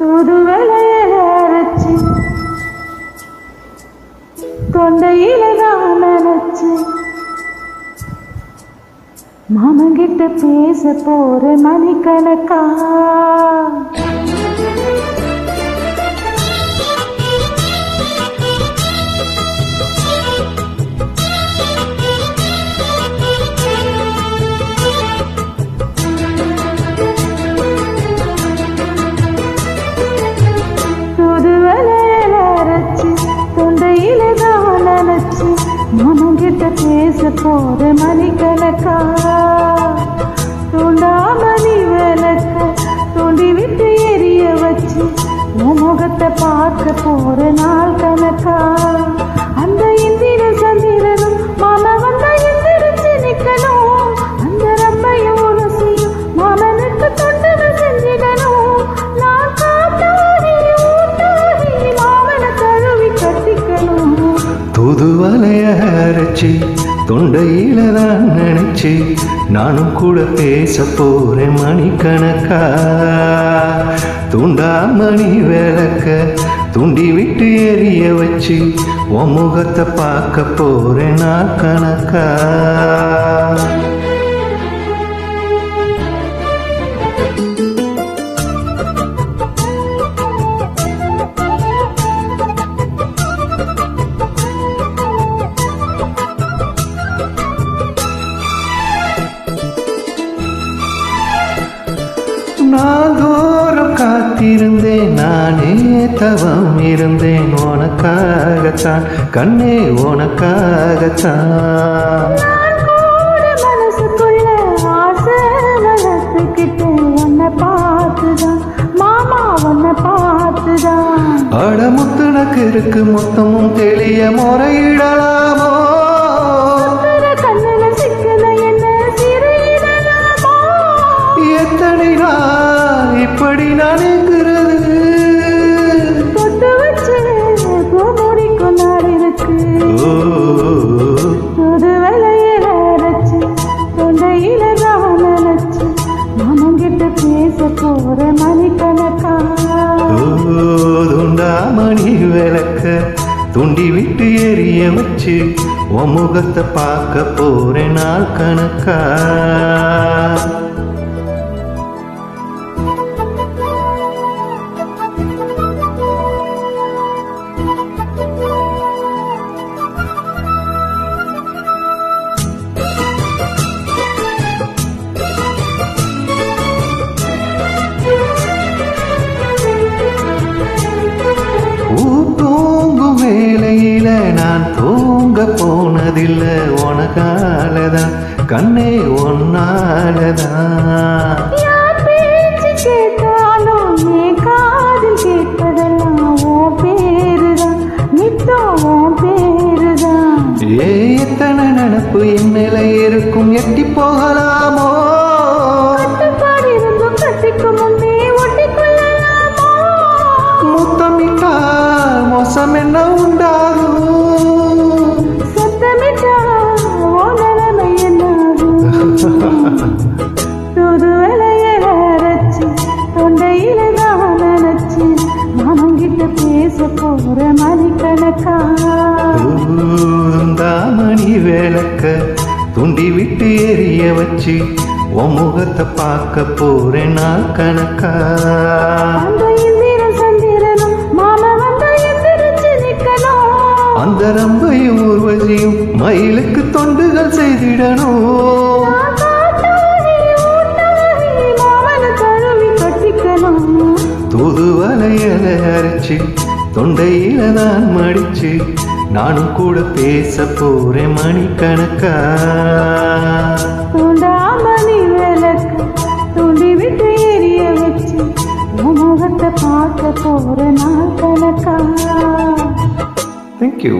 தூதுவளைய அரைச்சி தொண்டையில தான் நினைச்சு மாமங்கிட்ட பேச போற மணிக்கணக்கா பேச போற மணிக்கணக்கா தூண்டாமணி விளக்க தூண்டி விட்டு எரிய வச்சு உன் முகத்தை பார்க்க போற நாள் கணக்கா அந்த இந்திர சந்திரனும் மாமா வந்த எந்திரிச்சு நிக்கணும் அந்த ரம்மையும் உரசியும் மாமனுக்கு தொண்டனை செஞ்சிடணும் நான் காத்தாடி ஊட்டாடி மாமனை தழுவி கட்டிக்கணும் தூதுவளைய அரைச்சி தொண்டையில தான் நினைச்சு நானும் கூட பேச போறேன் மணிக்கணக்கா தூண்டாமணி விளக்க தூண்டி விட்டு எரிய வச்சு உன் முகத்தை பார்க்க போறேன் நாள் கணக்கா நாள்தோறும் காத்திருந்தேன் நானே தவம் இருந்தேன் உனக்காகத்தான் கண்ணே உனக்காகத்தான் மனசுக்குள்ள ஆசை வளர்த்துக்கிட்டு உன்னை பார்த்துதான் மாமா உன்னை பார்த்துதான் அடமுத்துனக்கு இருக்கு மொத்தமும் தெளிய முறையிடலாமோ எத்தனை நாள் இப்படி நான் எங்கிறது தொட்டு வச்சு பூமுடி கொண்டாடி இருக்கு தூதுவளையில அரைச்சு தொண்டையில தான் நினைச்சு மாமங்கிட்ட பேச போற மணிக்கணக்கா துண்டாமணி விளக்க துண்டி விட்டு எரிய வச்சு உன் முகத்தை பார்க்க போறேன் நாள் கணக்கா தூங்கும் வேளையில நான் தூங்க போனதில்லை உனக்காலதான் கண்ணே ஒன்னாலதான் கேட்டாலும் நீ காதில் கேட்பதெல்லாம் உன் பேருதான் நித்தம் உன் பேருதான் எத்தனை நினப்பு என் மேல இருக்கும் எட்டி போகலாமோ இருந்தும் கட்டிக்கு முன்னே ஒட்டிக்கொள்ளலாமோ முத்தமிட்டா மோசம் என்ன உண்டாகும் சத்தமிட்டா நிலைமை என்னாகும் தூதுவளையில அரைச்சு தொண்டையில தான் நினைச்சு மாமங்கிட்ட பேச போற மணிக்கணக்கா தாமணி விளக்க துண்டி விட்டு எரிய வச்சு உன் முகத்தை பார்க்க போறேன் நாள் கணக்கா அந்த இந்திர சந்திரனும் மாமா வந்த எந்திரிச்சு நிக்கணும் அந்த ரம்பையும் ஊர்வசியும் மயிலுக்கு தொண்டுகள் செய்திடணும் மாமனை தழுவி கட்டிக்கணும் தூதுவளையில அரைச்சி தொண்டையில தான் மடிச்சு நானும் கூட பேச போறேன் மணிக்கணக்கா தூண்டாமணி விளக்கு தூண்டி விட்டு எரிய வச்சு முகத்தை பார்க்க போற நாள் கணக்கா Thank you.